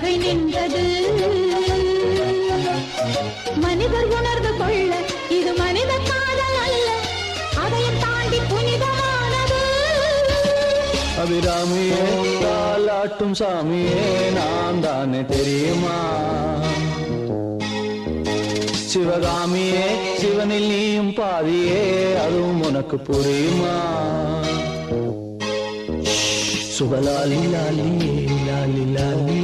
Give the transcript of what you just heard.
வருகை நின்றது. மனிதர் உணர்ந்து கொள்ள இது மனித காதல் அல்ல, அதையும் தாண்டி புனிதமானது. அபிராமியே தாலாட்டும் சாமியே நான் தானே தெரியுமா? சிவகாமியே சிவனில் நீயும் பாதியே அதுவும் உனக்கு புரியுமா? சுபலாலி லாலி லாலி லாலி